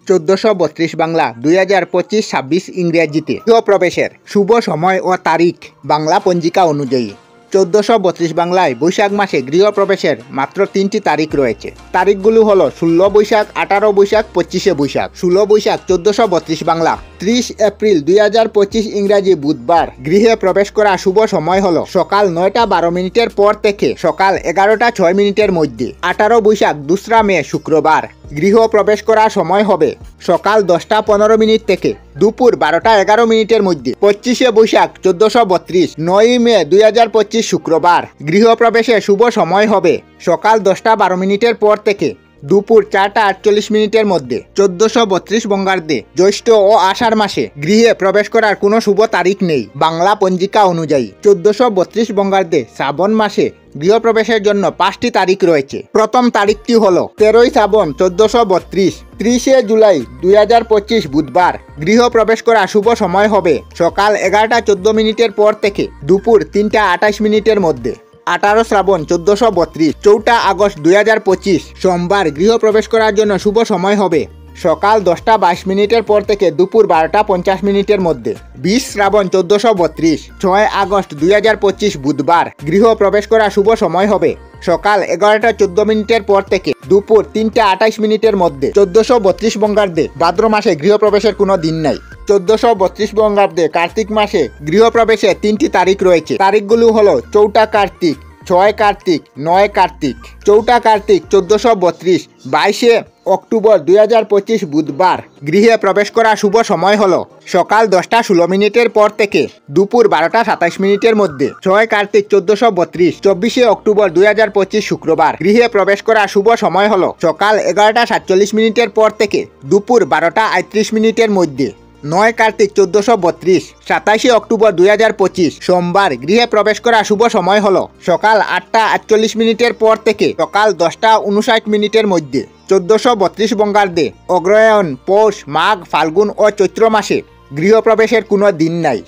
1432 বাংলা 2025-26 ইংরেজিতে প্রবেশের শুভ সময় ও তারিখ বাংলা পঞ্জিকা অনুযায়ী 1432 বাংলায় বৈশাখ মাসে গৃহপ্রবেশের মাত্র 3টি তারিখ রয়েছে। তারিখগুলো হলো 16 বৈশাখ, 18 বৈশাখ, 25 বৈশাখ। 16 বৈশাখ 1432 বাংলা 30 এপ্রিল 2025 ইংরাজি বুধবার গৃহে প্রবেশ করা শুভ সময় হলো সকাল 9টা 12 মিনিটের পর থেকে সকাল 11টা 6 মিনিটের মধ্যে। 18 বৈশাখ 2রা মে শুক্রবার গৃহ প্রবেশ করার সময় হবে সকাল 10টা 15 মিনিট থেকে দুপুর 12টা 11 মিনিটের মধ্যে। 25 বৈশাখ 1432 9 মে 2025 শুক্রবার গৃহ প্রবেশের শুভ সময় হবে সকাল 10টা 12 মিনিটের পর থেকে দুপুর 4টা 48 মিনিটের মধ্যে। 1432 বঙ্গাব্দে জ্যৈষ্ঠ ও আষাঢ় মাসে গৃহে প্রবেশ করার কোনো শুভ তারিখ নেই বাংলা পঞ্জিকা অনুযায়ী। 1432 বঙ্গাব্দে শ্রাবণ মাসে গৃহপ্রবেশের জন্য 5টি তারিখ রয়েছে। প্রথম তারিখটি হল 13 শ্রাবণ 1432 30 জুলাই 2025 বুধবার গৃহ প্রবেশ করা শুভ সময় হবে সকাল 11টা 14 মিনিটের পর থেকে দুপুর 3টা 28 মিনিটের মধ্যে। 18 শ্রাবণ 1432 4 আগস্ট 2025 সোমবার গৃহ প্রবেশ করার জন্য শুভ সময় হবে সকাল 10টা 22 মিনিটের পর থেকে দুপুর 12টা 50 মিনিটের মধ্যে। 20 শ্রাবণ 1432 6 আগস্ট 2025 বুধবার গৃহ প্রবেশ করা শুভ সময় হবে সকাল 11টা 14 মিনিটের পর থেকে দুপুর 3টা 28 মিনিটের মধ্যে। 1432 বঙ্গাব্দে ভাদ্র মাসে গৃহপ্রবেশের কোনো দিন নাই। 1432 বঙ্গাব্দে কার্তিক মাসে গৃহপ্রবেশের 3টি তারিখ রয়েছে। তারিখগুলো হলো 4 কার্তিক, 6 কার্তিক, 9 কার্তিক। 4 কার্তিক 1432 22 অক্টোবর 2025 বুধবার গৃহে প্রবেশ করা শুভ সময় হলো সকাল 10টা 16 মিনিটের পর থেকে দুপুর 12টা 27 মিনিটের মধ্যে। 6 কার্তিক 1432 24 অক্টোবর 2025 শুক্রবার গৃহে প্রবেশ করা শুভ সময় হলো সকাল 11টা 47 মিনিটের পর থেকে দুপুর 12টা 38 মিনিটের মধ্যে। 9 কার্তিক 1432 27 অক্টোবর 2025 সোমবার গৃহে প্রবেশ করা শুভ সময় হলো সকাল 8টা 48 মিনিটের পর থেকে সকাল 10টা 59 মিনিটের মধ্যে। 1432 বঙ্গাব্দে অগ্রহায়ণ, পৌষ, মাঘ, ফাল্গুন ও চৈত্র মাসে গৃহপ্রবেশের কোনো দিন নাই।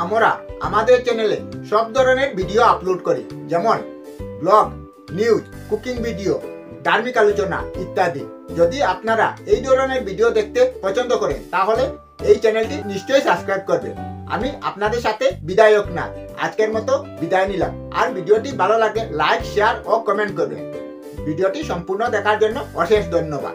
আমরা আমাদের চ্যানেলে সব ধরনের ভিডিও আপলোড করি, যেমন ব্লগ, নিউজ, কুকিং ভিডিও, ধার্মিক আলোচনা ইত্যাদি। যদি আপনারা এই ধরনের ভিডিও দেখতে পছন্দ করেন তাহলে এই চ্যানেলটি নিশ্চয়ই সাবস্ক্রাইব করবেন। আমি আপনাদের সাথে বিদায়ক না, আজকের মতো বিদায় নিলাম। আর ভিডিওটি ভালো লাগে লাইক, শেয়ার ও কমেন্ট করবেন। ভিডিওটি সম্পূর্ণ দেখার জন্য অশেষ ধন্যবাদ।